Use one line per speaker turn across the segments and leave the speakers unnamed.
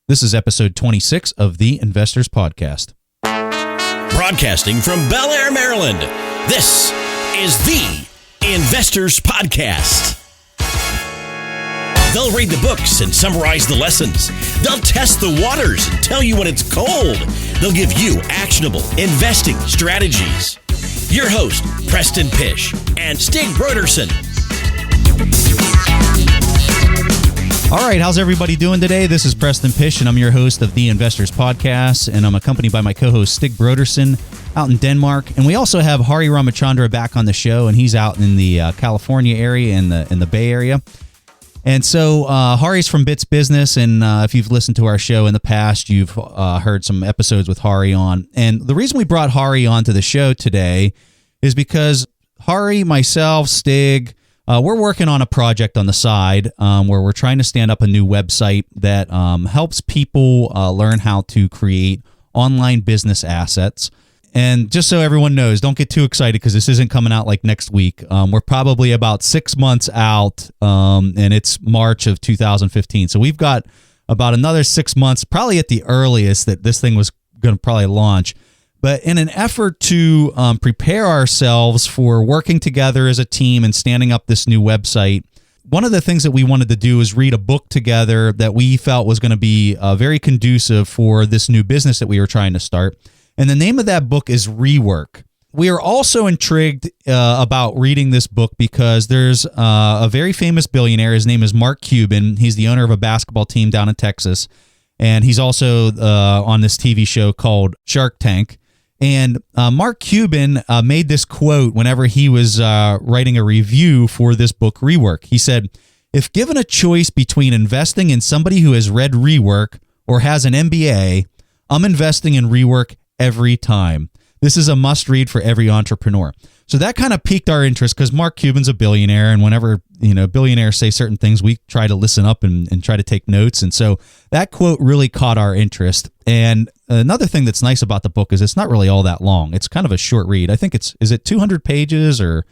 This is episode 26 of the Investors Podcast.
Broadcasting from Bel Air, Maryland, this is the Investors Podcast. They'll read the books and summarize the lessons. They'll test the waters and tell you when it's cold. They'll give you actionable investing strategies. Your host, Preston Pish and Stig Broderson.
All right, how's everybody doing today? This is Preston Pish, and I'm your host of the Investors Podcast, and I'm accompanied by my co-host Stig Broderson out in Denmark, and we also have Hari Ramachandra back on the show, and he's out in the California area, in the Bay Area. And so Hari's from Bits Business, and if you've listened to our show in the past, you've heard some episodes with Hari on. And the reason we brought Hari onto the show today is because Hari, myself, Stig, we're working on a project on the side where we're trying to stand up a new website that helps people learn how to create online business assets. And just so everyone knows, don't get too excited because this isn't coming out like next week. We're probably about 6 months out, and it's March of 2015. So we've got about another 6 months, probably at the earliest, that this thing was going to probably launch. But in an effort to prepare ourselves for working together as a team and standing up this new website, one of the things that we wanted to do is read a book together that we felt was going to be very conducive for this new business that we were trying to start. And the name of that book is Rework. We are also intrigued about reading this book because there's a very famous billionaire. His name is Mark Cuban. He's the owner of a basketball team down in Texas. And he's also on this TV show called Shark Tank. And Mark Cuban made this quote whenever he was writing a review for this book, Rework. He said, "If given a choice between investing in somebody who has read Rework or has an MBA, I'm investing in Rework every time. This is a must-read for every entrepreneur." So that kind of piqued our interest because Mark Cuban's a billionaire, and whenever billionaires say certain things, we try to listen up and try to take notes. And so that quote really caught our interest. And another thing that's nice about the book is it's not really all that long. It's kind of a short read. I think is it 200 pages or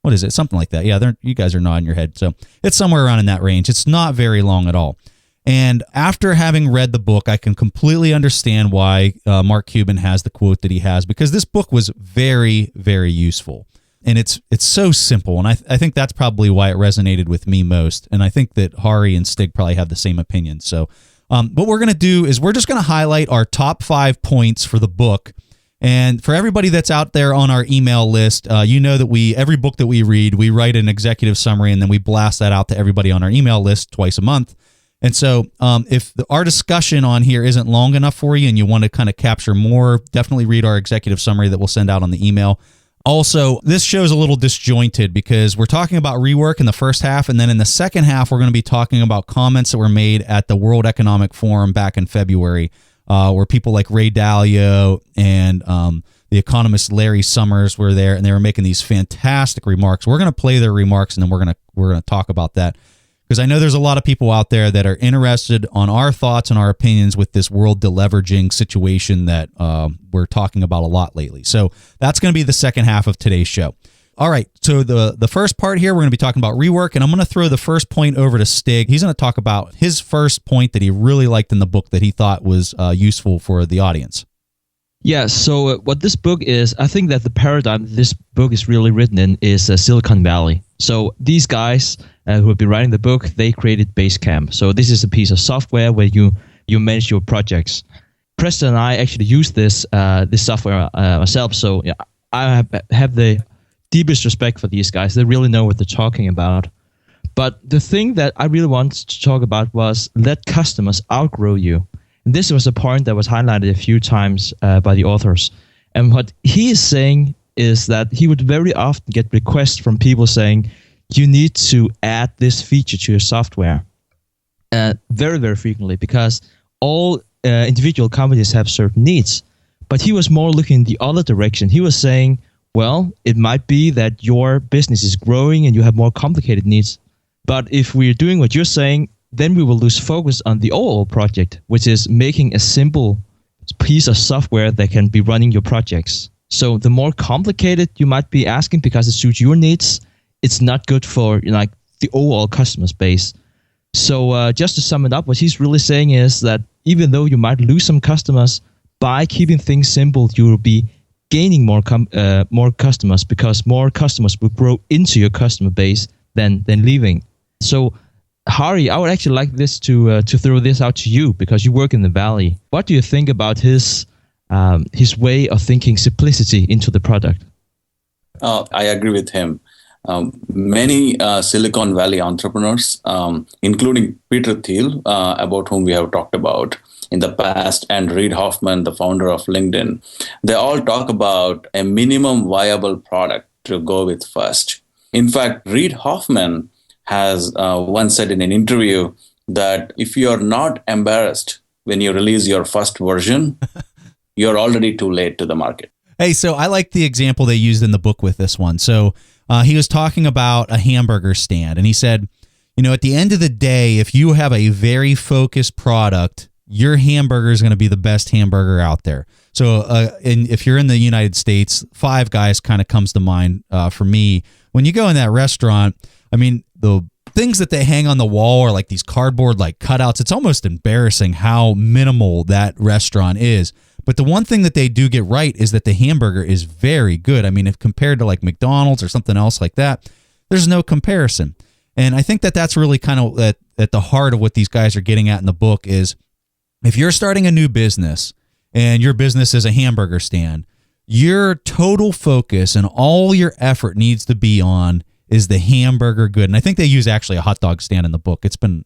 what is it? Something like that. Yeah, you guys are nodding your head. So it's somewhere around in that range. It's not very long at all. And after having read the book, I can completely understand why Mark Cuban has the quote that he has, because this book was very, very useful. And it's so simple. And I think that's probably why it resonated with me most. And I think that Hari and Stig probably have the same opinion. So what we're going to do is we're just going to highlight our top 5 points for the book. And for everybody that's out there on our email list, you know that every book that we read, we write an executive summary, and then we blast that out to everybody on our email list twice a month. And so if our discussion on here isn't long enough for you and you want to kind of capture more, definitely read our executive summary that we'll send out on the email. Also, this show's a little disjointed because we're talking about Rework in the first half, and then in the second half, we're going to be talking about comments that were made at the World Economic Forum back in February, where people like Ray Dalio and the economist Larry Summers were there, and they were making these fantastic remarks. We're going to play their remarks, and then we're going to talk about that. Because I know there's a lot of people out there that are interested on our thoughts and our opinions with this world deleveraging situation that we're talking about a lot lately. So that's going to be the second half of today's show. All right, so the first part here, we're going to be talking about Rework, and I'm going to throw the first point over to Stig. He's going to talk about his first point that he really liked in the book that he thought was useful for the audience.
Yeah, so what this book is, I think that the paradigm this book is really written in is Silicon Valley. So these guys who have been writing the book, they created Basecamp. So this is a piece of software where you manage your projects. Preston and I actually use this software ourselves. So yeah, I have the deepest respect for these guys. They really know what they're talking about. But the thing that I really wanted to talk about was let customers outgrow you. And this was a point that was highlighted a few times by the authors. And what he is saying is that he would very often get requests from people saying, you need to add this feature to your software. Very, very frequently, because all individual companies have certain needs. But he was more looking in the other direction. He was saying, well, it might be that your business is growing and you have more complicated needs. But if we're doing what you're saying, then we will lose focus on the overall project, which is making a simple piece of software that can be running your projects. So the more complicated you might be asking because it suits your needs, it's not good for the overall customer base. So just to sum it up, what he's really saying is that even though you might lose some customers, by keeping things simple, you will be gaining more customers, because more customers will grow into your customer base than leaving. So, Hari, I would actually like this to throw this out to you, because you work in the Valley. What do you think about his way of thinking simplicity into the product?
I agree with him. Many Silicon Valley entrepreneurs, including Peter Thiel, about whom we have talked about in the past, and Reid Hoffman, the founder of LinkedIn, they all talk about a minimum viable product to go with first. In fact, Reid Hoffman has once said in an interview that if you're not embarrassed when you release your first version, you're already too late to the market.
Hey, so I like the example they used in the book with this one. So he was talking about a hamburger stand, and he said, at the end of the day, if you have a very focused product, your hamburger is going to be the best hamburger out there. So and if you're in the United States, Five Guys kind of comes to mind for me. When you go in that restaurant, I mean, the things that they hang on the wall are like these cardboard like cutouts. It's almost embarrassing how minimal that restaurant is. But the one thing that they do get right is that the hamburger is very good. I mean, if compared to like McDonald's or something else like that, there's no comparison. And I think that that's really kind of at the heart of what these guys are getting at in the book is, if you're starting a new business and your business is a hamburger stand, your total focus and all your effort needs to be on, is the hamburger good? And I think they use actually a hot dog stand in the book. It's been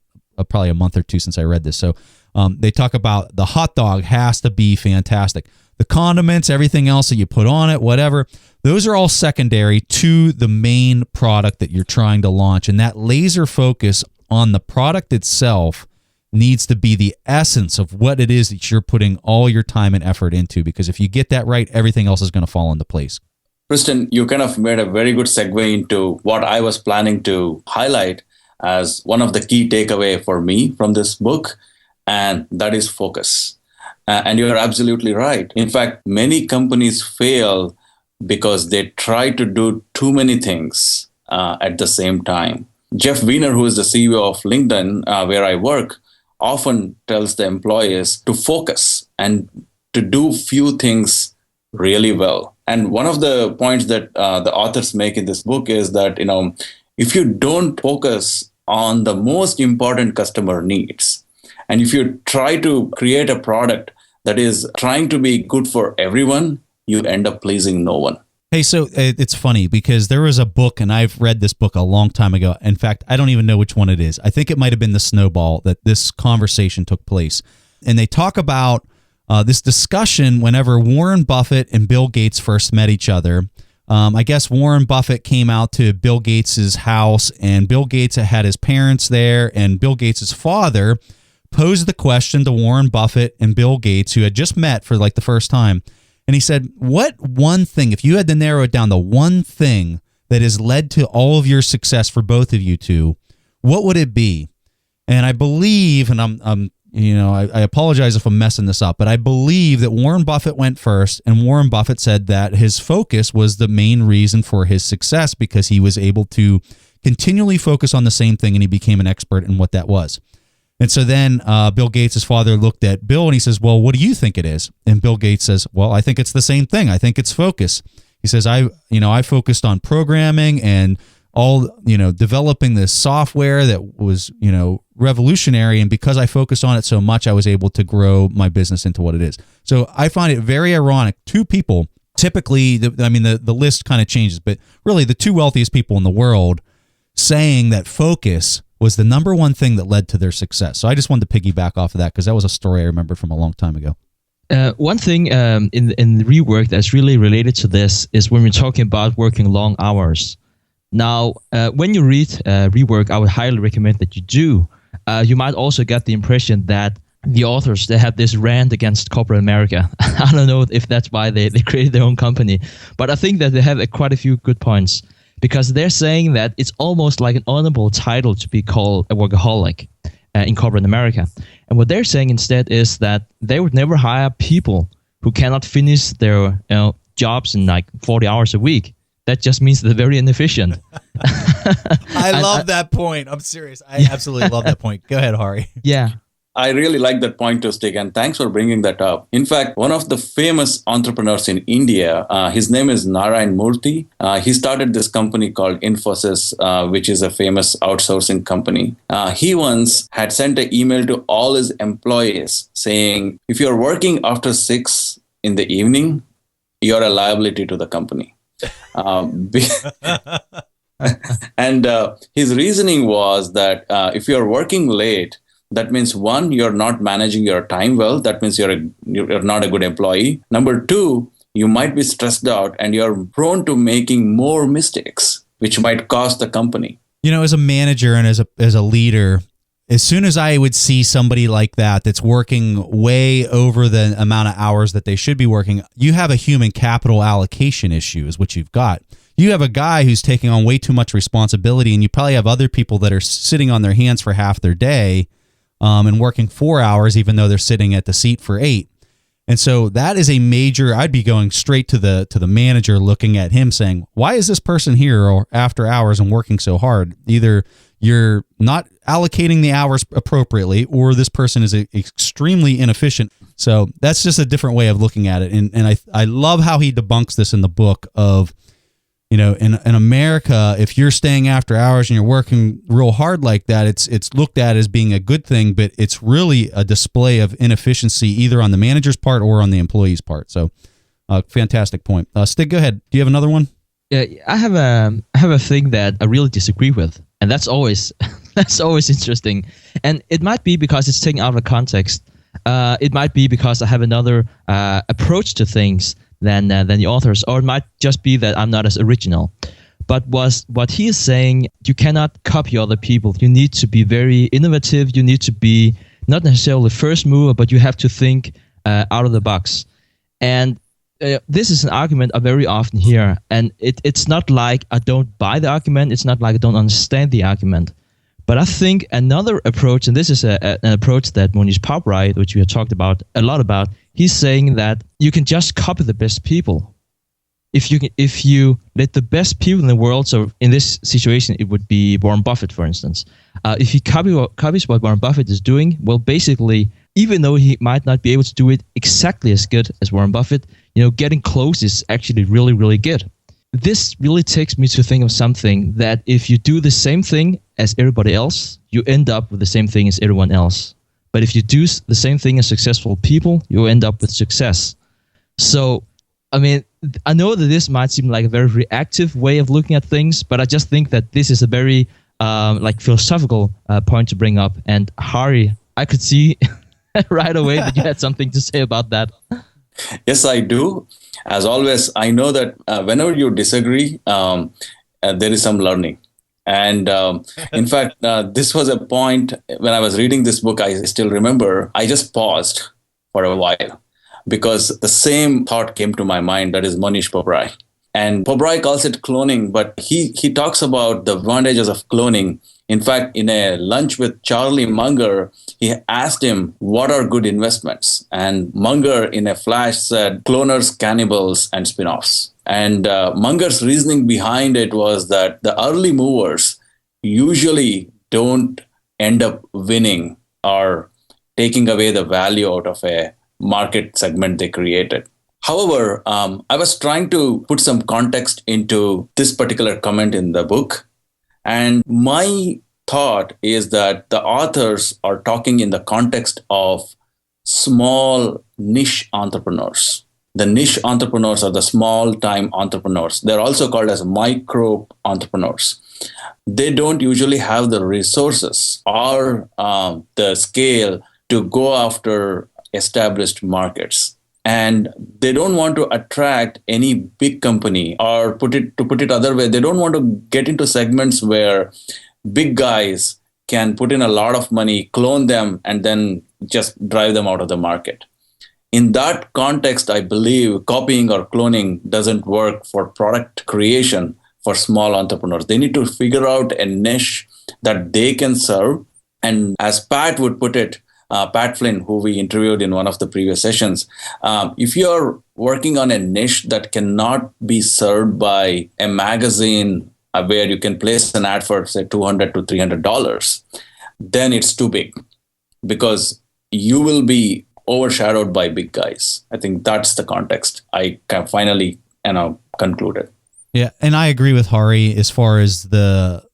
probably a month or two since I read this. So they talk about the hot dog has to be fantastic. The condiments, everything else that you put on it, whatever, those are all secondary to the main product that you're trying to launch. And that laser focus on the product itself needs to be the essence of what it is that you're putting all your time and effort into, because if you get that right, everything else is going to fall into place.
Preston, you kind of made a very good segue into what I was planning to highlight as one of the key takeaway for me from this book, and that is focus. And you're absolutely right. In fact, many companies fail because they try to do too many things at the same time. Jeff Weiner, who is the CEO of LinkedIn, where I work, often tells the employees to focus and to do few things really well. And one of the points that the authors make in this book is that, if you don't focus on the most important customer needs, and if you try to create a product that is trying to be good for everyone, you end up pleasing no one.
Hey, so it's funny because there was a book, and I've read this book a long time ago. In fact, I don't even know which one it is. I think it might have been The Snowball that this conversation took place. And they talk about this discussion whenever Warren Buffett and Bill Gates first met each other. I guess Warren Buffett came out to Bill Gates' house, and Bill Gates had his parents there, and Bill Gates' father posed the question to Warren Buffett and Bill Gates, who had just met for like the first time. And he said, what one thing, if you had to narrow it down to one thing that has led to all of your success for both of you two, what would it be? And I believe, and I apologize if I'm messing this up, but I believe that Warren Buffett went first, and Warren Buffett said that his focus was the main reason for his success, because he was able to continually focus on the same thing, and he became an expert in what that was. And so then Bill Gates' father looked at Bill and he says, well, what do you think it is? And Bill Gates says, well, I think it's the same thing. I think it's focus. He says, I focused on programming and all, developing this software that was, revolutionary. And because I focused on it so much, I was able to grow my business into what it is. So I find it very ironic. Two people, typically, the list kind of changes, but really the two wealthiest people in the world saying that focus was the number one thing that led to their success. So I just wanted to piggyback off of that because that was a story I remembered from a long time ago.
One thing in Rework that's really related to this is when we're talking about working long hours. Now, when you read Rework, I would highly recommend that you do. You might also get the impression that the authors, they have this rant against corporate America. I don't know if that's why they created their own company, but I think that they have quite a few good points. Because they're saying that it's almost like an honorable title to be called a workaholic in corporate America. And what they're saying instead is that they would never hire people who cannot finish their jobs in like 40 hours a week. That just means they're very inefficient.
I love that point. I'm serious. I absolutely love that point. Go ahead, Hari.
Yeah.
I really like that point too, Stig, and thanks for bringing that up. In fact, one of the famous entrepreneurs in India, his name is Narayan Murthy. He started this company called Infosys, which is a famous outsourcing company. He once had sent an email to all his employees saying, if you're working after 6 in the evening, you're a liability to the company. And his reasoning was that if you're working late, that means, one, you're not managing your time well. That means you're not a good employee. Number two, you might be stressed out and you're prone to making more mistakes, which might cost the company.
As a manager and as a leader, as soon as I would see somebody like that that's working way over the amount of hours that they should be working, you have a human capital allocation issue is what you've got. You have a guy who's taking on way too much responsibility, and you probably have other people that are sitting on their hands for half their day and working 4 hours, even though they're sitting at the seat for 8. And so that is a major, I'd be going straight to the manager, looking at him saying, why is this person here or after hours and working so hard? Either you're not allocating the hours appropriately, or this person is extremely inefficient. So that's just a different way of looking at it. And I love how he debunks this in the book of, in America, if you're staying after hours and you're working real hard like that, it's looked at as being a good thing, but it's really a display of inefficiency either on the manager's part or on the employee's part. So, fantastic point. Stig, go ahead. Do you have another one?
Yeah, I have a thing that I really disagree with, and that's always interesting. And it might be because it's taken out of context. It might be because I have another approach to things than the authors, or it might just be that I'm not as original. But what he is saying, you cannot copy other people. You need to be very innovative. You need to be not necessarily first mover, but you have to think out of the box. And this is an argument I very often hear. And it's not like I don't buy the argument. It's not like I don't understand the argument. But I think another approach, and this is an approach that Mohnish Pabrai, which we have talked about a lot about, he's saying that you can just copy the best people. If you let the best people in the world, so in this situation it would be Warren Buffett, for instance. If he copies what Warren Buffett is doing, well, basically, even though he might not be able to do it exactly as good as Warren Buffett, getting close is actually really, really good. This really takes me to think of something that if you do the same thing as everybody else, you end up with the same thing as everyone else. But if you do the same thing as successful people, you end up with success. So, I mean, I know that this might seem like a very reactive way of looking at things, but I just think that this is a very philosophical point to bring up. And Hari, I could see right away that you had something to say about that.
Yes, I do. As always, I know that whenever you disagree, there is some learning. And in fact, this was a point when I was reading this book, I still remember, I just paused for a while because the same thought came to my mind, that is Mohnish Pabrai. And Pabrai calls it cloning, but he talks about the advantages of cloning. In fact, in a lunch with Charlie Munger, he asked him, what are good investments? And Munger, in a flash, said, cloners, cannibals, and spin-offs. And Munger's reasoning behind it was that the early movers usually don't end up winning or taking away the value out of a market segment they created. However, I was trying to put some context into this particular comment in the book. And my thought is that the authors are talking in the context of small niche entrepreneurs. The niche entrepreneurs are the small-time entrepreneurs. They're also called as micro entrepreneurs. They don't usually have the resources or the scale to go after established markets. And they don't want to attract any big company, or to put it other way, they don't want to get into segments where big guys can put in a lot of money, clone them, and then just drive them out of the market. In that context, I believe copying or cloning doesn't work for product creation for small entrepreneurs. They need to figure out a niche that they can serve. And as Pat would put it, Pat Flynn, who we interviewed in one of the previous sessions, if you're working on a niche that cannot be served by a magazine where you can place an ad for, say, $200 to $300, then it's too big. Because you will be overshadowed by big guys. I think that's the context I can finally concluded.
Yeah, and I agree with Hari as far as the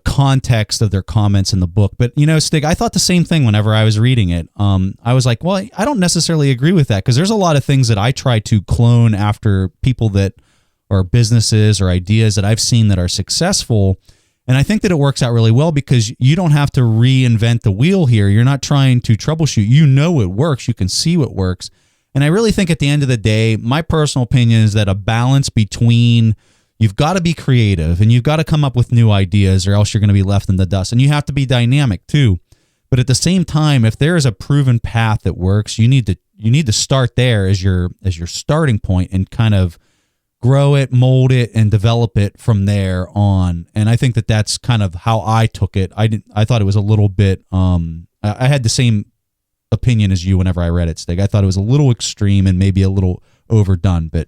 context of their comments in the book. But, Stig, I thought the same thing whenever I was reading it. I was like, well, I don't necessarily agree with that, because there's a lot of things that I try to clone after people that are businesses or ideas that I've seen that are successful. And I think that it works out really well because you don't have to reinvent the wheel here. You're not trying to troubleshoot. You know it works. You can see what works. And I really think at the end of the day, my personal opinion is that a balance between you've got to be creative and you've got to come up with new ideas, or else you're going to be left in the dust. And you have to be dynamic too. But at the same time, if there is a proven path that works, you need to start there as your starting point and kind of grow it, mold it, and develop it from there on. And I think that that's kind of how I took it. I thought it was a little bit. I had the same opinion as you whenever I read it, Stig. I thought it was a little extreme and maybe a little overdone. But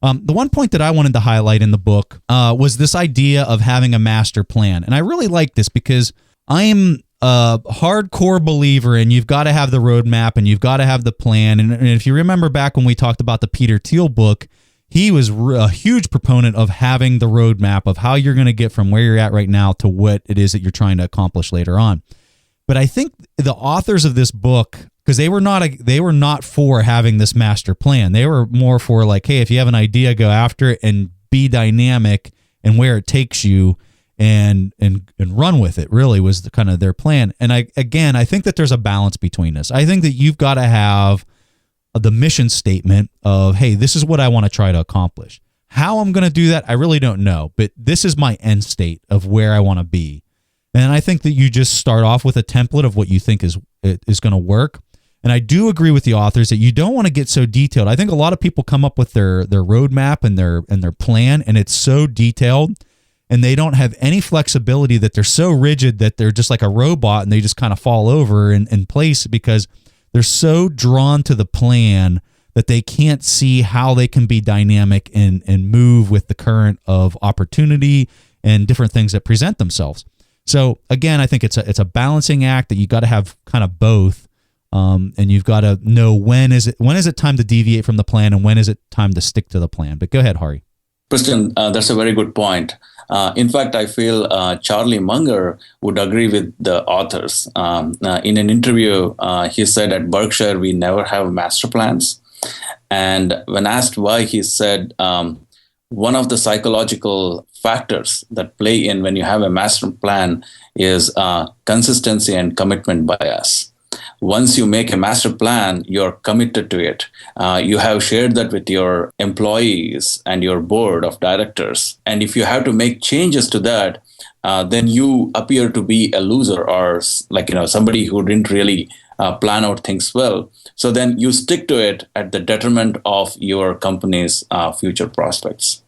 the one point that I wanted to highlight in the book was this idea of having a master plan. And I really like this because I'm a hardcore believer in you've got to have the roadmap and you've got to have the plan. And if you remember back when we talked about the Peter Thiel book, he was a huge proponent of having the roadmap of how you're going to get from where you're at right now to what it is that you're trying to accomplish later on. But I think the authors of this book, because they were not for having this master plan. They were more for like, hey, if you have an idea, go after it and be dynamic and where it takes you and run with it, really was kind of their plan. And I think that there's a balance between this. I think that you've got to have the mission statement of, hey, this is what I want to try to accomplish. How I'm going to do that, I really don't know, but this is my end state of where I want to be. And I think that you just start off with a template of what you think is going to work. And I do agree with the authors that you don't want to get so detailed. I think a lot of people come up with their roadmap and their plan, and it's so detailed, and they don't have any flexibility, that they're so rigid that they're just like a robot and they just kind of fall over in place because they're so drawn to the plan that they can't see how they can be dynamic and move with the current of opportunity and different things that present themselves. So again, I think it's a balancing act that you got to have kind of both, and you've got to know when is it time to deviate from the plan and when is it time to stick to the plan. But go ahead, Hari.
Preston, that's a very good point. In fact, I feel Charlie Munger would agree with the authors. In an interview, he said at Berkshire, we never have master plans. And when asked why, he said, one of the psychological factors that play in when you have a master plan is consistency and commitment bias. Once you make a master plan, you're committed to it. You have shared that with your employees and your board of directors. And if you have to make changes to that, then you appear to be a loser or somebody who didn't really plan out things well. So then you stick to it at the detriment of your company's future prospects.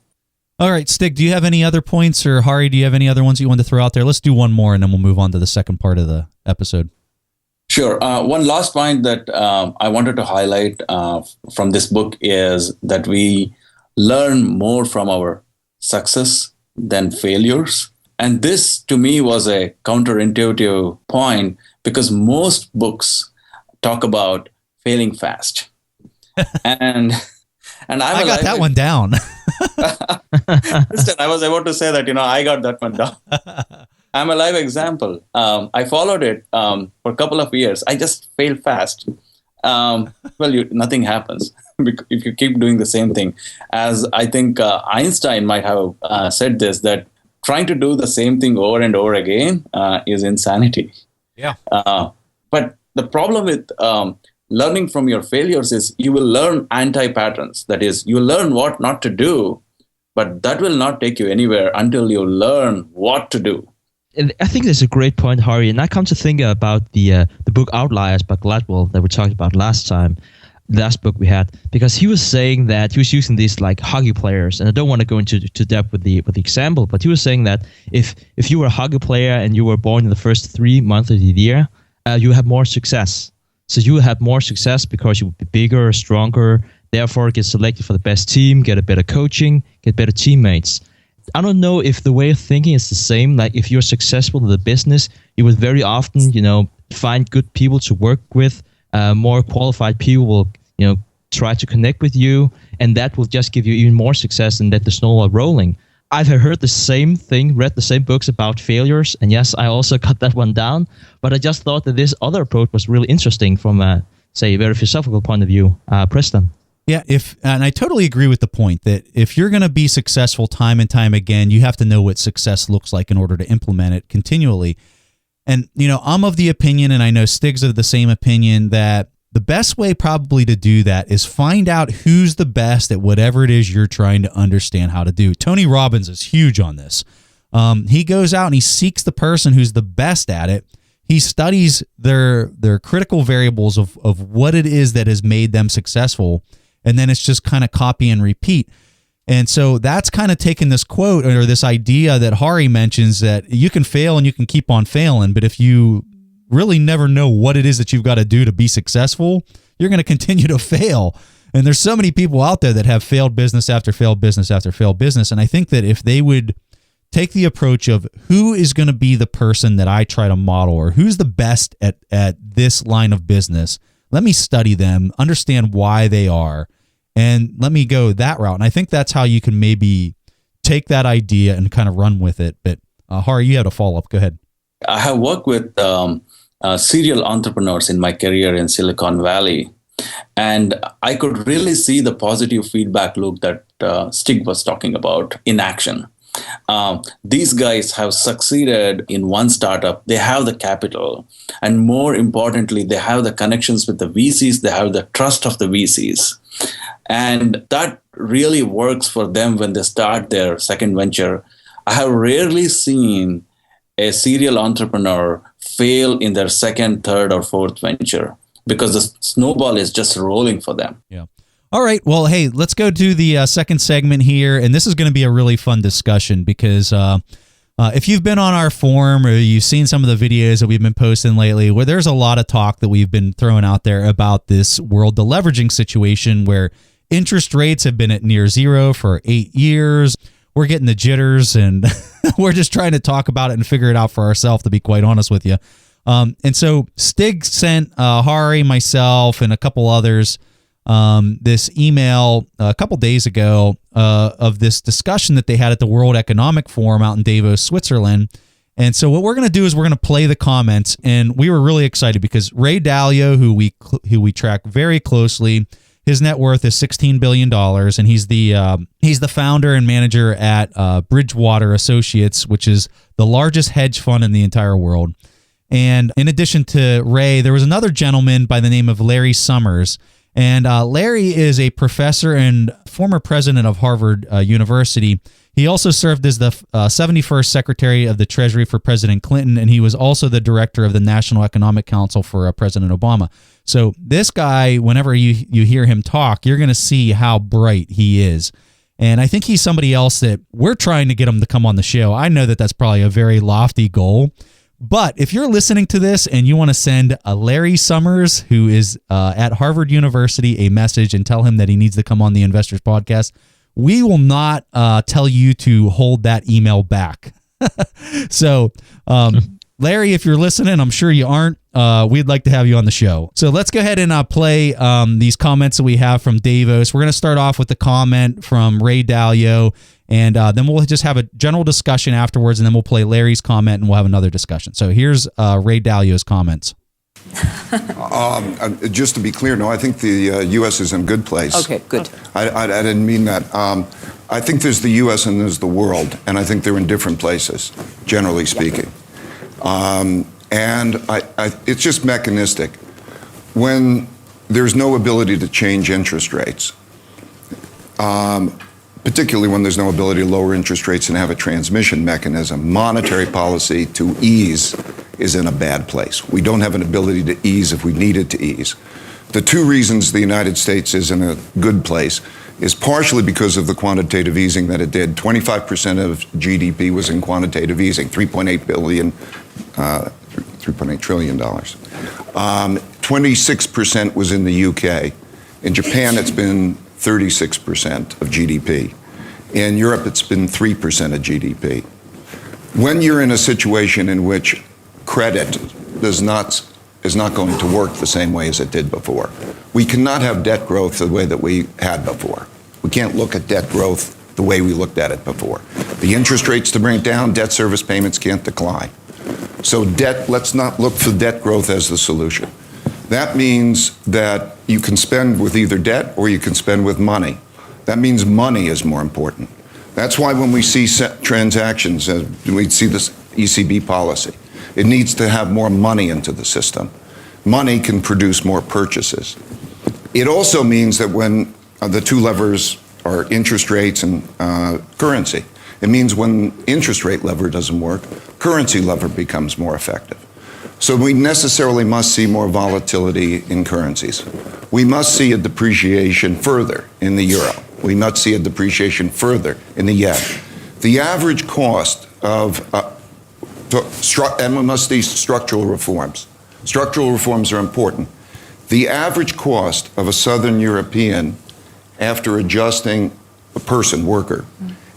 All right, Stig, do you have any other points, or Hari, do you have any other ones you want to throw out there? Let's do one more and then we'll move on to the second part of the episode.
Sure. One last point that I wanted to highlight from this book is that we learn more from our success than failures. And this, to me, was a counterintuitive point because most books talk about failing fast. and
I got that one down.
Listen, I was about to say that, I got that one down. I'm a live example. I followed it for a couple of years. I just failed fast. Nothing happens if you keep doing the same thing. As I think Einstein might have said this, that trying to do the same thing over and over again is insanity.
Yeah.
But the problem with learning from your failures is you will learn anti-patterns. That is, you learn what not to do, but that will not take you anywhere until you learn what to do.
I think that's a great point, Hari. And I come to think about the book Outliers by Gladwell that we talked about last book we had, because he was saying that he was using these like hockey players, and I don't want to go into depth with the example, but he was saying that if you were a hockey player and you were born in the first 3 months of the year, you have more success. So you will have more success because you will be bigger, stronger, therefore get selected for the best team, get a better coaching, get better teammates. I don't know if the way of thinking is the same. Like if you're successful in the business, you would very often, find good people to work with, more qualified people will, try to connect with you, and that will just give you even more success and let the snowball rolling. I've heard the same thing, read the same books about failures, and yes, I also cut that one down, but I just thought that this other approach was really interesting from a, say, very philosophical point of view. Preston.
Yeah, and I totally agree with the point that if you're going to be successful time and time again, you have to know what success looks like in order to implement it continually. And, I'm of the opinion, and I know Stig's of the same opinion, that the best way probably to do that is find out who's the best at whatever it is you're trying to understand how to do. Tony Robbins is huge on this. He goes out and he seeks the person who's the best at it. He studies their critical variables of what it is that has made them successful, and then it's just kind of copy and repeat. And so that's kind of taking this quote or this idea that Hari mentions, that you can fail and you can keep on failing, but if you really never know what it is that you've got to do to be successful, you're going to continue to fail. And there's so many people out there that have failed business after failed business after failed business. And I think that if they would take the approach of who is going to be the person that I try to model, or who's the best at this line of business, let me study them, understand why they are, and let me go that route. And I think that's how you can maybe take that idea and kind of run with it. But Hari, you had a follow-up. Go ahead.
I have worked with serial entrepreneurs in my career in Silicon Valley, and I could really see the positive feedback loop that Stig was talking about in action. These guys have succeeded in one startup. They have the capital, and more importantly, they have the connections with the VCs. They have the trust of the VCs, and that really works for them when they start their second venture. I have rarely seen a serial entrepreneur fail in their second, third, or fourth venture, because the snowball is just rolling for them.
Yeah. All right. Well, hey, let's go to the second segment here. And this is going to be a really fun discussion because if you've been on our forum or you've seen some of the videos that we've been posting lately, where there's a lot of talk that we've been throwing out there about this world deleveraging situation where interest rates have been at near zero for 8 years. We're getting the jitters, and we're just trying to talk about it and figure it out for ourselves, to be quite honest with you. And so Stig sent Hari, myself, and a couple others this email a couple days ago of this discussion that they had at the World Economic Forum out in Davos, Switzerland. And so what we're going to do is we're going to play the comments, and we were really excited because Ray Dalio, who we track very closely, his net worth is $16 billion, and he's the founder and manager at Bridgewater Associates, which is the largest hedge fund in the entire world. And in addition to Ray, there was another gentleman by the name of Larry Summers. And Larry is a professor and former president of Harvard University. He also served as the 71st Secretary of the Treasury for President Clinton, and he was also the director of the National Economic Council for President Obama. So this guy, whenever you hear him talk, you're going to see how bright he is. And I think he's somebody else that we're trying to get him to come on the show. I know that that's probably a very lofty goal. But if you're listening to this and you want to send a Larry Summers, who is at Harvard University, a message and tell him that he needs to come on the Investors Podcast, we will not tell you to hold that email back. So, Larry, if you're listening, I'm sure you aren't, we'd like to have you on the show. So let's go ahead and play these comments that we have from Davos. We're going to start off with the comment from Ray Dalio, and then we'll just have a general discussion afterwards, and then we'll play Larry's comment, and we'll have another discussion. So here's Ray Dalio's comments.
Just to be clear, no, I think the U.S. is in a good place.
Okay, good.
I didn't mean that. I think there's the U.S. and there's the world, and I think they're in different places, generally speaking. And it's just mechanistic. When there's no ability to change interest rates, particularly when there's no ability to lower interest rates and have a transmission mechanism, monetary policy to ease is in a bad place. We don't have an ability to ease if we needed to ease. The two reasons the United States is in a good place is partially because of the quantitative easing that it did. 25% of GDP was in quantitative easing, $3.8 trillion. 26% was in the UK. In Japan, it's been 36% of GDP. In Europe, it's been 3% of GDP. When you're in a situation in which credit does not is not going to work the same way as it did before. We cannot have debt growth the way that we had before. We can't look at debt growth the way we looked at it before. The interest rates to bring it down, debt service payments can't decline. So let's not look for debt growth as the solution. That means that you can spend with either debt or you can spend with money. That means money is more important. That's why when we see transactions, we see this ECB policy, it needs to have more money into the system. Money can produce more purchases. It also means that when the two levers are interest rates and currency, it means when interest rate lever doesn't work, currency lever becomes more effective. So we necessarily must see more volatility in currencies. We must see a depreciation further in the euro. We must see a depreciation further in the yen. The average cost of, and we must see structural reforms. Structural reforms are important. The average cost of a Southern European after adjusting a person, worker,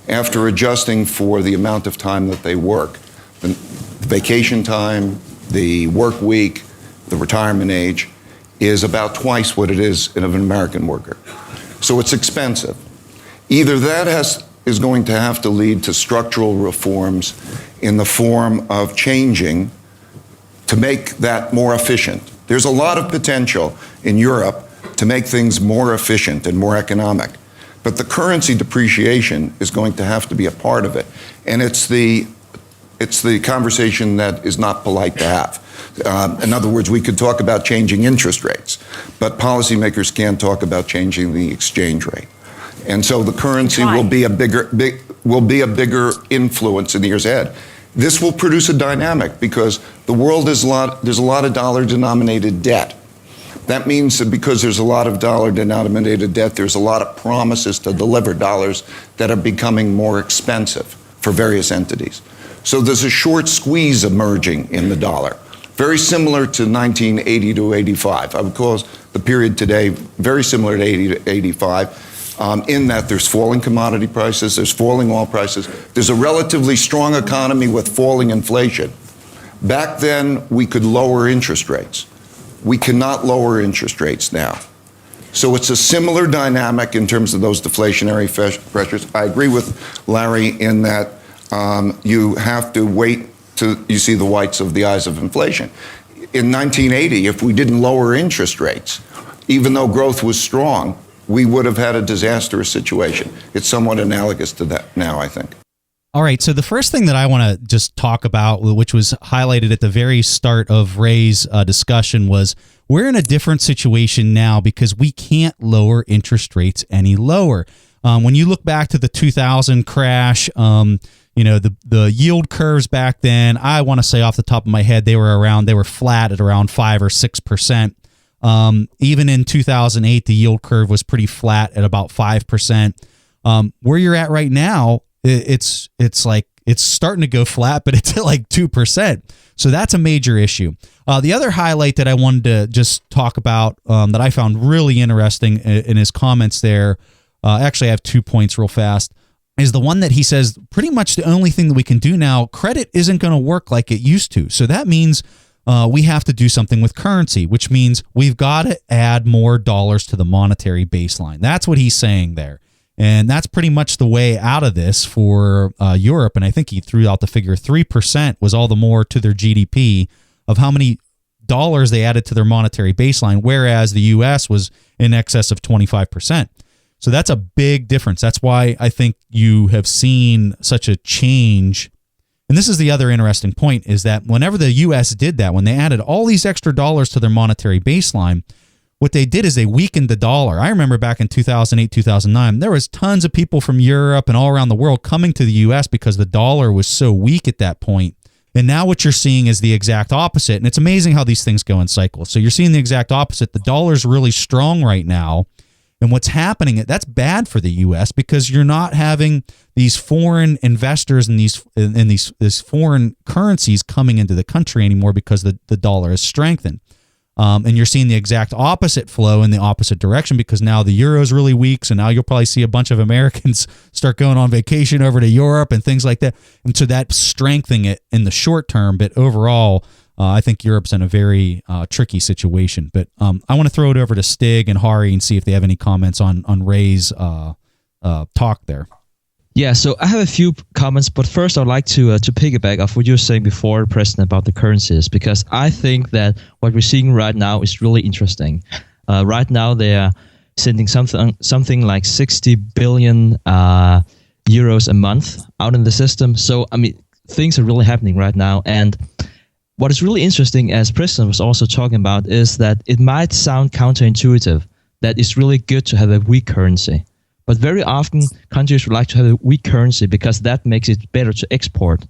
after adjusting for the amount of time that they work, the vacation time, the work week, the retirement age, is about twice what it is in an American worker. So it's expensive. Either that is going to have to lead to structural reforms in the form of changing to make that more efficient. There's a lot of potential in Europe to make things more efficient and more economic. But the currency depreciation is going to have to be a part of it. And it's the conversation that is not polite to have. In other words, we could talk about changing interest rates, but policymakers can't talk about changing the exchange rate. And so the currency will be a bigger influence in the years ahead. This will produce a dynamic because the world there's a lot of dollar-denominated debt. That means that because there's a lot of dollar-denominated debt, there's a lot of promises to deliver dollars that are becoming more expensive for various entities. So there's a short squeeze emerging in the dollar, very similar to 1980 to 85. I would call the period today very similar to 80 to 85, in that there's falling commodity prices, there's falling oil prices, there's a relatively strong economy with falling inflation. Back then, we could lower interest rates. We cannot lower interest rates now. So it's a similar dynamic in terms of those deflationary pressures. I agree with Larry in that you have to wait till you see the whites of the eyes of inflation. In 1980, if we didn't lower interest rates, even though growth was strong, we would have had a disastrous situation. It's somewhat analogous to that now, I think.
All right, so the first thing that I want to just talk about, which was highlighted at the very start of Ray's discussion, was we're in a different situation now because we can't lower interest rates any lower. When you look back to the 2000 crash, the yield curves back then, I want to say off the top of my head, they were flat at around 5 or 6%. Even in 2008, the yield curve was pretty flat at about 5%. Where you're at right now, it's starting to go flat, but it's at like 2%. So that's a major issue. The other highlight that I wanted to just talk about that I found really interesting in his comments there, actually I have 2 points real fast, is the one that he says pretty much the only thing that we can do now, credit isn't going to work like it used to. So that means we have to do something with currency, which means we've got to add more dollars to the monetary baseline. That's what he's saying there. And that's pretty much the way out of this for Europe. And I think he threw out the figure 3% was all the more to their GDP of how many dollars they added to their monetary baseline, whereas the U.S. was in excess of 25%. So that's a big difference. That's why I think you have seen such a change. And this is the other interesting point, is that whenever the U.S. did that, when they added all these extra dollars to their monetary baseline, what they did is they weakened the dollar. I remember back in 2008, 2009, there was tons of people from Europe and all around the world coming to the U.S. because the dollar was so weak at that point. And now what you're seeing is the exact opposite. And it's amazing how these things go in cycles. So you're seeing the exact opposite. The dollar's really strong right now. And what's happening, that's bad for the U.S. because you're not having these foreign investors and these foreign currencies coming into the country anymore because the dollar is strengthened. And you're seeing the exact opposite flow in the opposite direction because now the euro is really weak. So now you'll probably see a bunch of Americans start going on vacation over to Europe and things like that. And so that's strengthening it in the short term. But overall, I think Europe's in a very tricky situation. But I want to throw it over to Stig and Hari and see if they have any comments on Ray's talk there.
Yeah, so I have a few comments, but first I'd like to piggyback off what you were saying before, Preston, about the currencies, because I think that what we're seeing right now is really interesting. Right now they are sending something like 60 billion euros a month out in the system. So, I mean, things are really happening right now. And what is really interesting, as Preston was also talking about, is that it might sound counterintuitive that it's really good to have a weak currency. But very often, countries would like to have a weak currency because that makes it better to export.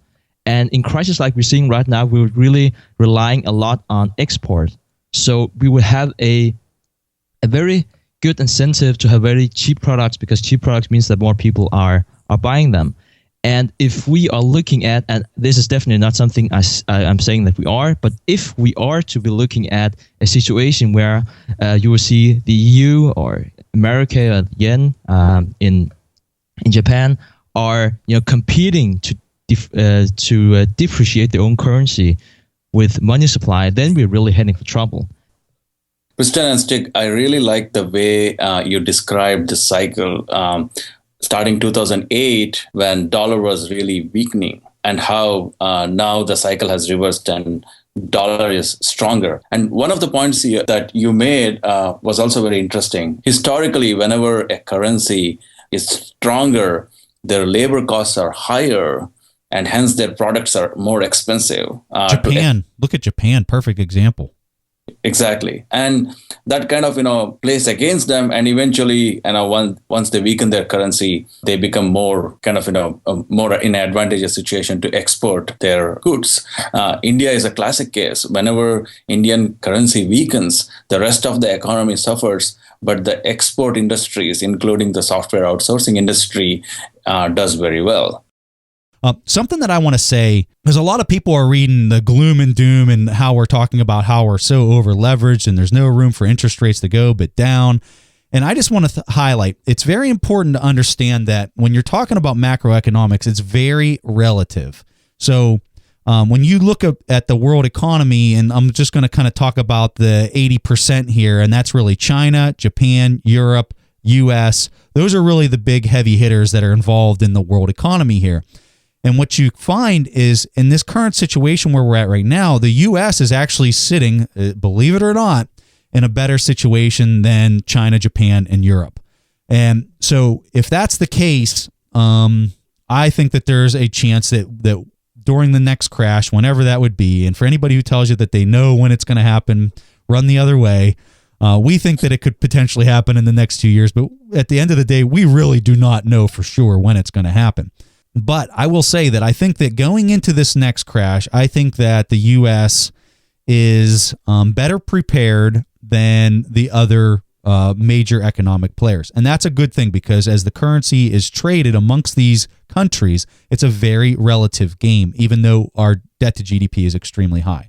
And in crisis like we're seeing right now, we're really relying a lot on export. So we would have a very good incentive to have very cheap products, because cheap products means that more people are buying them. And if we are looking at, and this is definitely not something I'm saying that we are, but if we are to be looking at a situation where you will see the EU or America or yen in Japan are competing to depreciate their own currency with money supply, then we're really heading for trouble.
Preston and Stig, I really like the way you described the cycle starting 2008 when dollar was really weakening, and how now the cycle has reversed and dollar is stronger. And one of the points that you made was also very interesting. Historically, whenever a currency is stronger, their labor costs are higher, and hence their products are more expensive.
Japan, look at Japan, perfect example.
Exactly. And that kind of, plays against them. And eventually, once they weaken their currency, they become more more in an advantageous situation to export their goods. India is a classic case. Whenever Indian currency weakens, the rest of the economy suffers, but the export industries, including the software outsourcing industry, does very well.
Something that I want to say, because a lot of people are reading the gloom and doom and how we're talking about how we're so over leveraged and there's no room for interest rates to go but down. And I just want to highlight, it's very important to understand that when you're talking about macroeconomics, it's very relative. So when you look at the world economy, and I'm just going to kind of talk about the 80% here, and that's really China, Japan, Europe, US. Those are really the big heavy hitters that are involved in the world economy here. And what you find is in this current situation where we're at right now, the U.S. is actually sitting, believe it or not, in a better situation than China, Japan, and Europe. And so if that's the case, I think that there's a chance that during the next crash, whenever that would be, and for anybody who tells you that they know when it's going to happen, run the other way. We think that it could potentially happen in the next 2 years, but at the end of the day, we really do not know for sure when it's going to happen. But I will say that I think that going into this next crash, I think that the U.S. is better prepared than the other major economic players. And that's a good thing, because as the currency is traded amongst these countries, it's a very relative game, even though our debt to GDP is extremely high.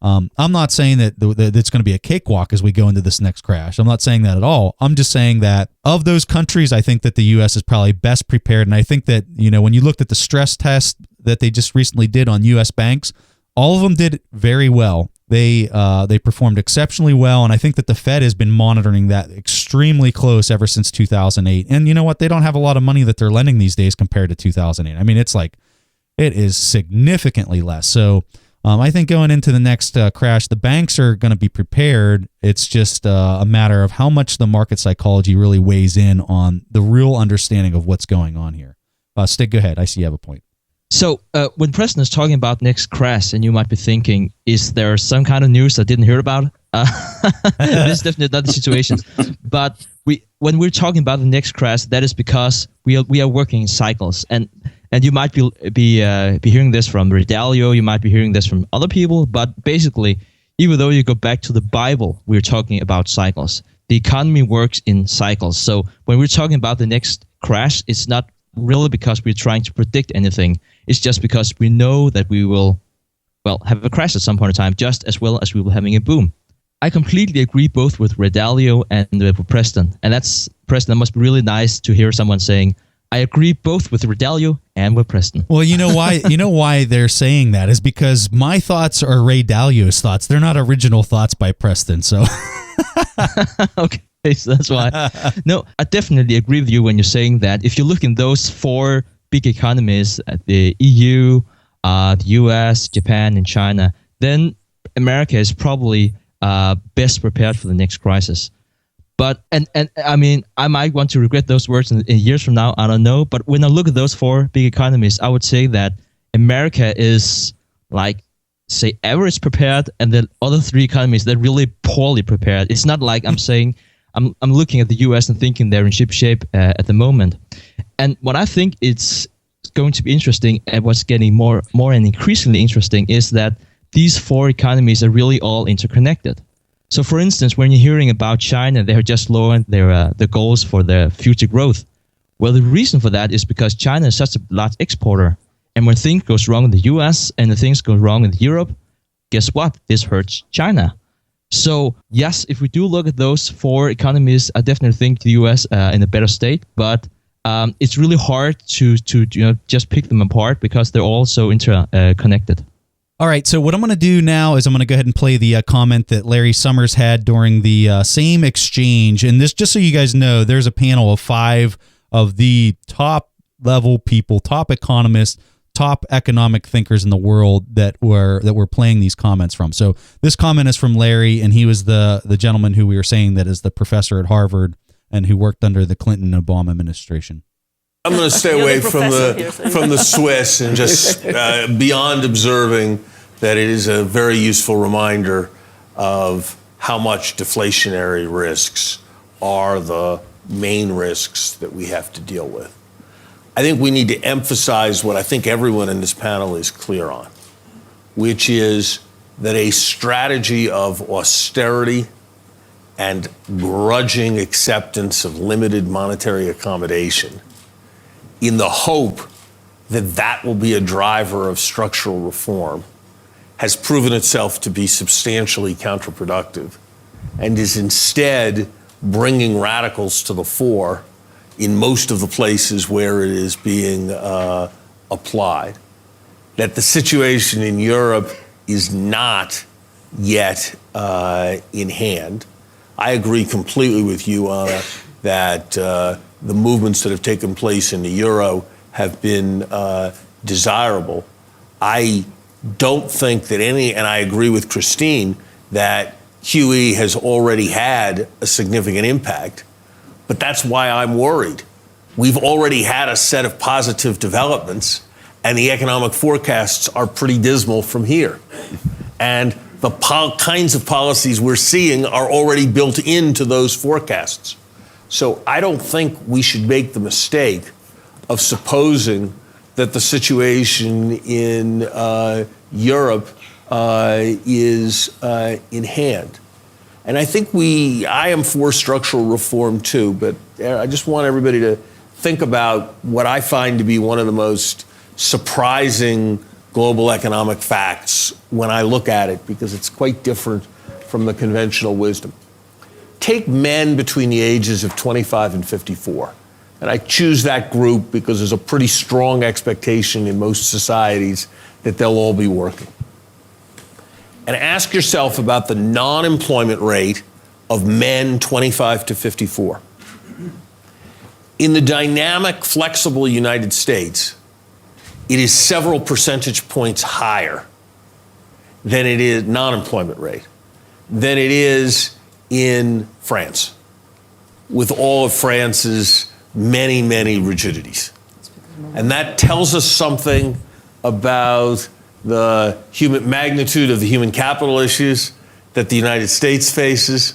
I'm not saying that it's going to be a cakewalk as we go into this next crash. I'm not saying that at all. I'm just saying that of those countries, I think that the U.S. is probably best prepared. And I think that, when you looked at the stress test that they just recently did on U.S. banks, all of them did very well. They performed exceptionally well. And I think that the Fed has been monitoring that extremely close ever since 2008. And you know what? They don't have a lot of money that they're lending these days compared to 2008. I mean, it is significantly less. So I think going into the next crash, the banks are going to be prepared. It's just a matter of how much the market psychology really weighs in on the real understanding of what's going on here. Stig, go ahead. I see you have a point.
So when Preston is talking about next crash, and you might be thinking, is there some kind of news I didn't hear about? This is definitely not the situation. But when we're talking about the next crash, that is because we are working in cycles. And you might be hearing this from Ray Dalio, you might be hearing this from other people, but basically, even though you go back to the Bible, we're talking about cycles. The economy works in cycles. So when we're talking about the next crash, it's not really because we're trying to predict anything. It's just because we know that we will, have a crash at some point in time, just as well as we will having a boom. I completely agree both with Ray Dalio and with Preston. And that's, Preston, that must be really nice to hear someone saying, I agree both with Ray Dalio and with Preston.
Well, you know why? You know why they're saying that is because my thoughts are Ray Dalio's thoughts. They're not original thoughts by Preston. So,
okay, so that's why. No, I definitely agree with you when you're saying that. If you look in those four big economies, the EU, the US, Japan, and China, then America is probably best prepared for the next crisis. But and I mean, I might want to regret those words in years from now. I don't know. But when I look at those four big economies, I would say that America is like, say, average prepared, and the other three economies, they're really poorly prepared. It's not like I'm saying I'm looking at the U.S. and thinking they're in ship shape at the moment. And what I think it's going to be interesting, and what's getting more and increasingly interesting, is that these four economies are really all interconnected. So, for instance, when you're hearing about China, they're just lowering their goals for their future growth. Well, the reason for that is because China is such a large exporter. And when things goes wrong in the US and the things go wrong in Europe, guess what? This hurts China. So, yes, if we do look at those four economies, I definitely think the US in a better state. But it's really hard to just pick them apart because they're all so interconnected.
all right, so what I'm going to do now is I'm going to go ahead and play the comment that Larry Summers had during the same exchange. And this, just so you guys know, there's a panel of 5 of the top level people, top economists, top economic thinkers in the world that were playing these comments from. So this comment is from Larry, and he was the gentleman who we were saying that is the professor at Harvard and who worked under the Clinton and Obama administration.
I'm going to stay away from the Swiss and just beyond observing that it is a very useful reminder of how much deflationary risks are the main risks that we have to deal with. I think we need to emphasize what I think everyone in this panel is clear on, which is that a strategy of austerity and grudging acceptance of limited monetary accommodation in the hope that that will be a driver of structural reform has proven itself to be substantially counterproductive and is instead bringing radicals to the fore in most of the places where it is being applied. That the situation in Europe is not yet in hand. I agree completely with you, Anna, that the movements that have taken place in the euro have been desirable. I don't think that and I agree with Christine, that QE has already had a significant impact, but that's why I'm worried. We've already had a set of positive developments, and the economic forecasts are pretty dismal from here. And the kinds of policies we're seeing are already built into those forecasts. So I don't think we should make the mistake of supposing that the situation in Europe is in hand. And I think I am for structural reform too, but I just want everybody to think about what I find to be one of the most surprising global economic facts when I look at it, because it's quite different from the conventional wisdom. Take men between the ages of 25 and 54. And I choose that group because there's a pretty strong expectation in most societies that they'll all be working. And ask yourself about the non-employment rate of men 25 to 54. In the dynamic, flexible United States, it is several percentage points higher than it is non-employment rate, than it is in France, with all of France's many, many rigidities. And that tells us something about the human magnitude of the human capital issues that the United States faces.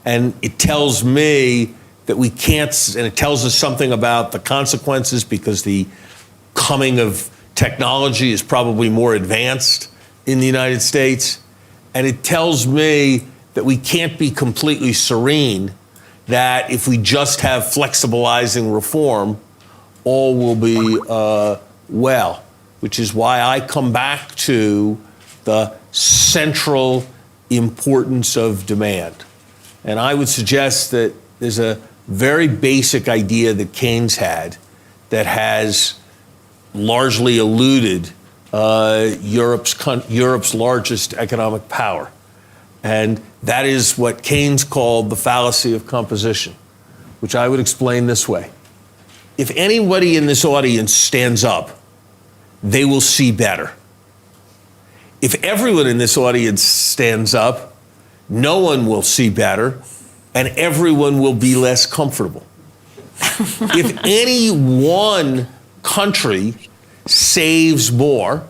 And it tells me that we can't, and it tells us something about the consequences, because the coming of technology is probably more advanced in the United States. And it tells me that we can't be completely serene that if we just have flexibilizing reform, all will be well, which is why I come back to the central importance of demand. And I would suggest that there's a very basic idea that Keynes had, that has largely eluded Europe's largest economic power. And that is what Keynes called the fallacy of composition, which I would explain this way. If anybody in this audience stands up, they will see better. If everyone in this audience stands up, no one will see better, and everyone will be less comfortable. If any one country saves more,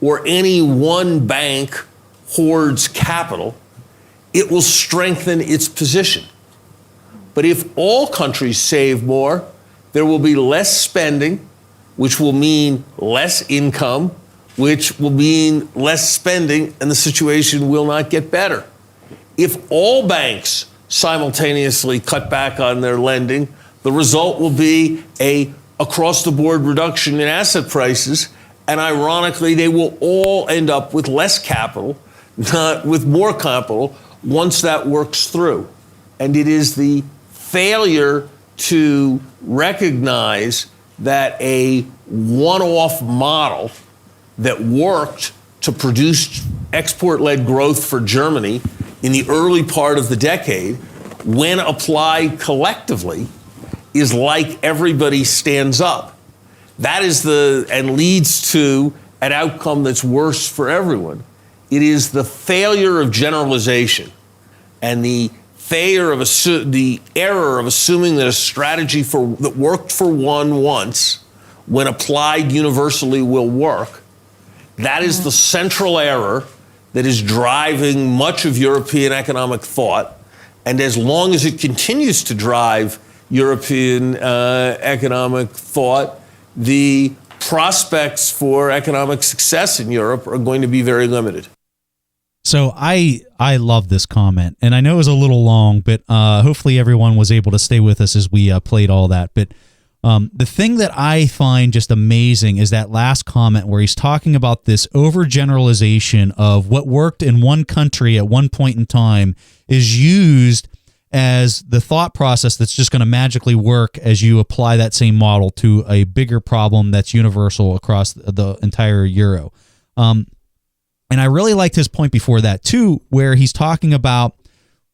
or any one bank hoards capital, it will strengthen its position. But if all countries save more, there will be less spending, which will mean less income, which will mean less spending, and the situation will not get better. If all banks simultaneously cut back on their lending, the result will be a across-the-board reduction in asset prices, and ironically, they will all end up with less capital, not with more capital, once that works through. And it is the failure to recognize that a one-off model that worked to produce export-led growth for Germany in the early part of the decade, when applied collectively, is like everybody stands up. That is and leads to an outcome that's worse for everyone. It is the failure of generalization and the failure of the error of assuming that a strategy that worked for one once, when applied universally, will work. That is the central error that is driving much of European economic thought. And as long as it continues to drive European economic thought, the prospects for economic success in Europe are going to be very limited.
So I love this comment, and I know it was a little long, but hopefully everyone was able to stay with us as we played all that. But the thing that I find just amazing is that last comment where he's talking about this overgeneralization of what worked in one country at one point in time is used as the thought process that's just going to magically work as you apply that same model to a bigger problem that's universal across the entire Euro. And I really liked his point before that too, where he's talking about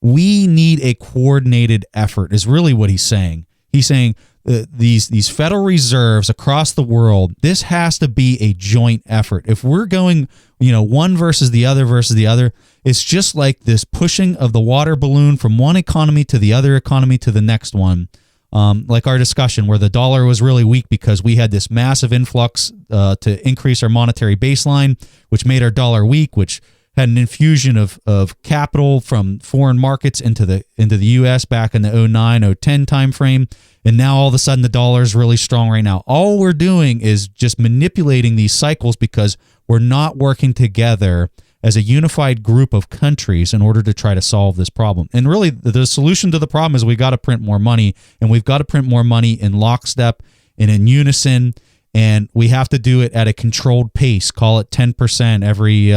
we need a coordinated effort is really what he's saying. He's saying these Federal Reserves across the world, this has to be a joint effort. If we're going, one versus the other, it's just like this pushing of the water balloon from one economy to the other economy to the next one. Like our discussion where the dollar was really weak because we had this massive influx to increase our monetary baseline, which made our dollar weak, which had an infusion of capital from foreign markets into the U.S. back in the 2009-2010 timeframe. And now all of a sudden the dollar is really strong right now. All we're doing is just manipulating these cycles because we're not working together as a unified group of countries in order to try to solve this problem. And really, the solution to the problem is we got to print more money, and we've got to print more money in lockstep and in unison, and we have to do it at a controlled pace. Call it 10% every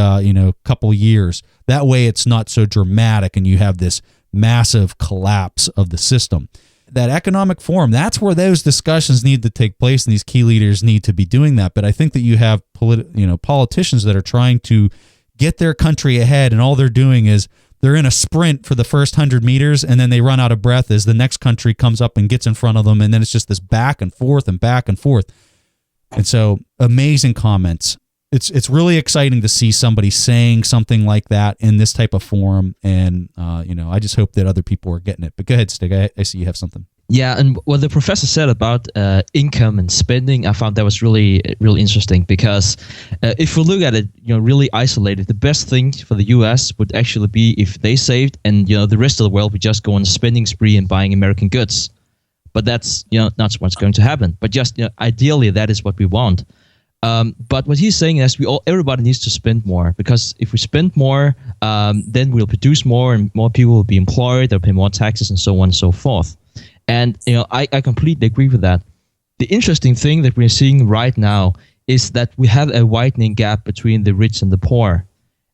couple years. That way, it's not so dramatic, and you have this massive collapse of the system. That economic forum, that's where those discussions need to take place, and these key leaders need to be doing that. But I think that you have politicians that are trying to get their country ahead, and all they're doing is they're in a sprint for the first 100 meters, and then they run out of breath as the next country comes up and gets in front of them, and then it's just this back and forth and back and forth. And so, amazing comments. It's really exciting to see somebody saying something like that in this type of forum, and I just hope that other people are getting it. But go ahead, Stig. I see you have something.
Yeah, and what the professor said about income and spending, I found that was really interesting because if we look at it, really isolated, the best thing for the U.S. would actually be if they saved, and the rest of the world would just go on a spending spree and buying American goods. But that's not what's going to happen. But just ideally, that is what we want. But what he's saying is everybody needs to spend more, because if we spend more, then we'll produce more, and more people will be employed. They'll pay more taxes, and so on and so forth. And I completely agree with that. The interesting thing that we're seeing right now is that we have a widening gap between the rich and the poor.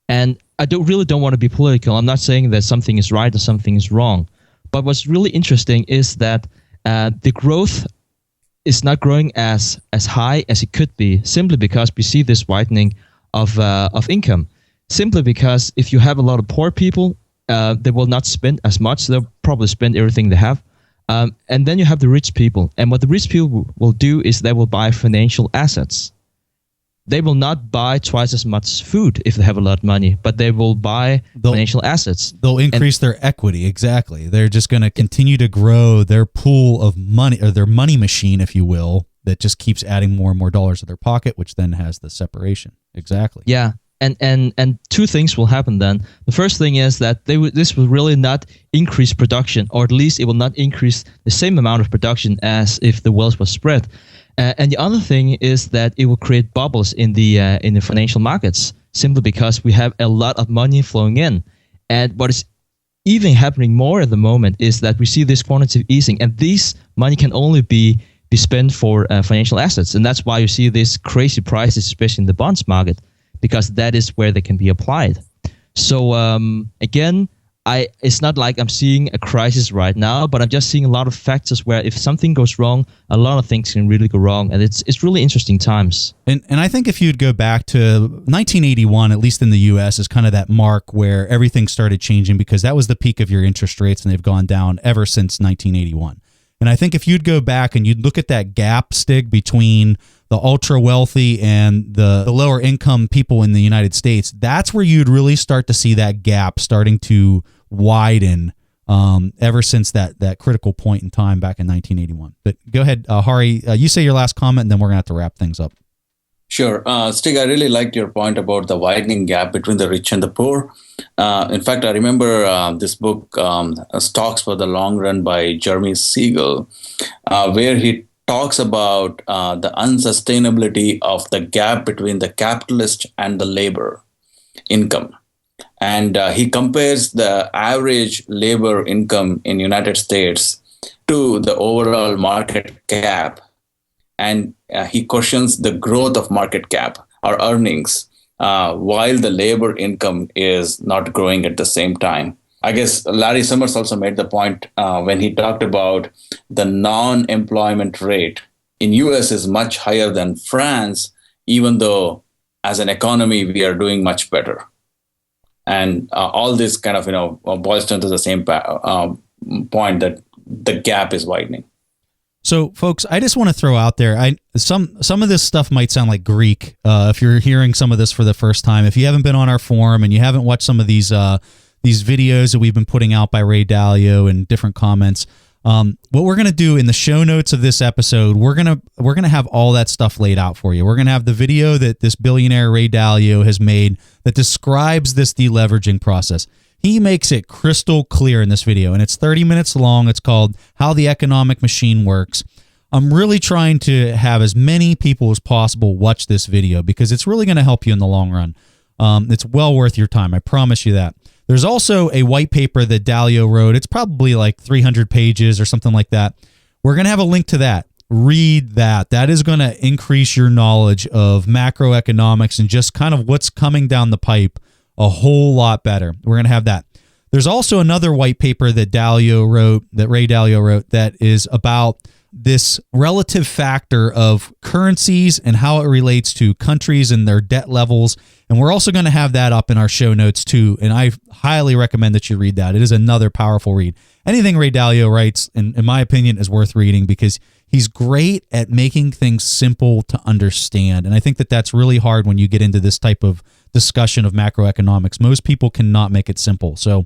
And I really don't want to be political. I'm not saying that something is right or something is wrong. But what's really interesting is that the growth it's not growing as high as it could be, simply because we see this widening of income. Simply because if you have a lot of poor people, they will not spend as much. They'll probably spend everything they have. And then you have the rich people. And what the rich people will do is they will buy financial assets. They will not buy twice as much food if they have a lot of money, but they will buy financial assets.
They'll increase their equity. Exactly. They're just going to continue to grow their pool of money, or their money machine, if you will, that just keeps adding more and more dollars to their pocket, which then has the separation. Exactly.
Yeah. And two things will happen then. The first thing is that this will really not increase production, or at least it will not increase the same amount of production as if the wealth was spread. And the other thing is that it will create bubbles in the financial markets, simply because we have a lot of money flowing in. And what is even happening more at the moment is that we see this quantitative easing, and this money can only be spent for financial assets. And that's why you see these crazy prices, especially in the bonds market, because that is where they can be applied. So again, it's not like I'm seeing a crisis right now, but I'm just seeing a lot of factors where if something goes wrong, a lot of things can really go wrong, and it's really interesting times.
And I think if you'd go back to 1981, at least in the U.S., is kind of that mark where everything started changing, because that was the peak of your interest rates, and they've gone down ever since 1981. And I think if you'd go back and you'd look at that gap, Stig, between the ultra wealthy and the lower income people in the United States, that's where you'd really start to see that gap starting to widen ever since that critical point in time back in 1981. But go ahead, Hari, you say your last comment, and then we're going to have to wrap things up.
Sure. Stig, I really liked your point about the widening gap between the rich and the poor. In fact, I remember this book, Stocks for the Long Run by Jeremy Siegel, where he talks about the unsustainability of the gap between the capitalist and the labor income. And he compares the average labor income in United States to the overall market cap. And he questions the growth of market cap or earnings while the labor income is not growing at the same time. I guess Larry Summers also made the point when he talked about the non-employment rate in US is much higher than France, even though as an economy, we are doing much better. And all this kind of, boils down to the same point that the gap is widening.
So, folks, I just want to throw out there, some of this stuff might sound like Greek if you're hearing some of this for the first time. If you haven't been on our forum and you haven't watched some of these videos that we've been putting out by Ray Dalio and different comments, what we're going to do in the show notes of this episode, we're going to have all that stuff laid out for you. We're going to have the video that this billionaire Ray Dalio has made that describes this deleveraging process. He makes it crystal clear in this video, and it's 30 minutes long. It's called How the Economic Machine Works. I'm really trying to have as many people as possible watch this video because it's really going to help you in the long run. It's well worth your time. I promise you that. There's also a white paper that Dalio wrote. It's probably like 300 pages or something like that. We're going to have a link to that. Read that. That is going to increase your knowledge of macroeconomics and just kind of what's coming down the pipe a whole lot better. We're going to have that. There's also another white paper that Ray Dalio wrote, that is about this relative factor of currencies and how it relates to countries and their debt levels. And we're also going to have that up in our show notes too. And I highly recommend that you read that. It is another powerful read. Anything Ray Dalio writes, in my opinion, is worth reading because he's great at making things simple to understand. And I think that that's really hard when you get into this type of discussion of macroeconomics. Most people cannot make it simple. So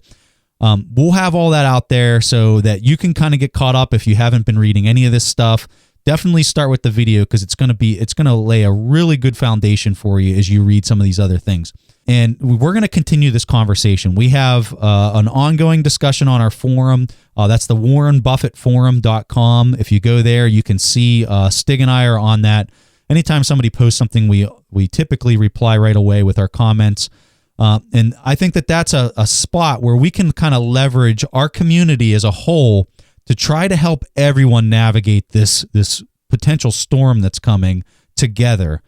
we'll have all that out there so that you can kind of get caught up if you haven't been reading any of this stuff. Definitely start with the video because it's going to lay a really good foundation for you as you read some of these other things. And we're going to continue this conversation. We have an ongoing discussion on our forum. That's the WarrenBuffettForum.com. If you go there, you can see Stig and I are on that. Anytime somebody posts something, we typically reply right away with our comments. And I think that that's a spot where we can kind of leverage our community as a whole to try to help everyone navigate this potential storm that's coming together.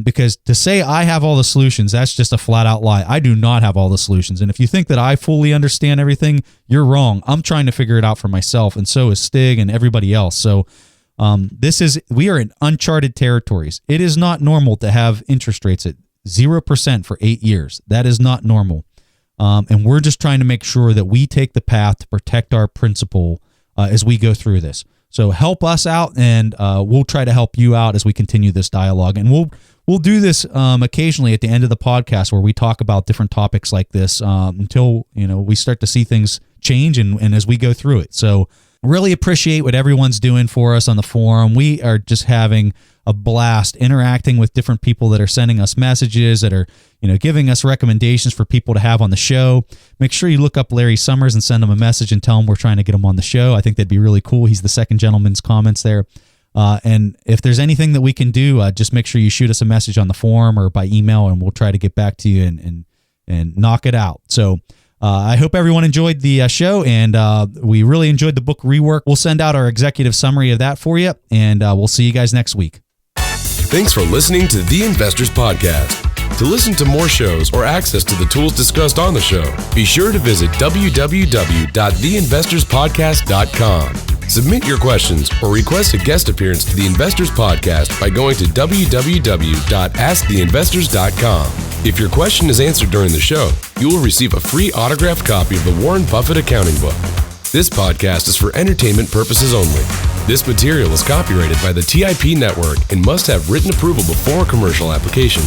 Because to say I have all the solutions, that's just a flat out lie. I do not have all the solutions. And if you think that I fully understand everything, you're wrong. I'm trying to figure it out for myself. And so is Stig and everybody else. So We are in uncharted territories. It is not normal to have interest rates at 0% for 8 years. That is not normal. And we're just trying to make sure that we take the path to protect our principal as we go through this. So help us out, and we'll try to help you out as we continue this dialogue. And we'll do this occasionally at the end of the podcast where we talk about different topics like this until we start to see things change and as we go through it. So really appreciate what everyone's doing for us on the forum. We are just having a blast interacting with different people that are sending us messages, that are giving us recommendations for people to have on the show. Make sure you look up Larry Summers and send him a message and tell him we're trying to get him on the show. I think that'd be really cool. He's the second gentleman's comments there. And if there's anything that we can do, just make sure you shoot us a message on the forum or by email, and we'll try to get back to you and knock it out. So I hope everyone enjoyed the show, and we really enjoyed the book Rework. We'll send out our executive summary of that for you, and we'll see you guys next week.
Thanks for listening to The Investors Podcast. To listen to more shows or access to the tools discussed on the show, be sure to visit www.theinvestorspodcast.com. Submit your questions or request a guest appearance to The Investors Podcast by going to www.asktheinvestors.com. If your question is answered during the show, you will receive a free autographed copy of the Warren Buffett Accounting Book. This podcast is for entertainment purposes only. This material is copyrighted by the TIP Network and must have written approval before commercial application.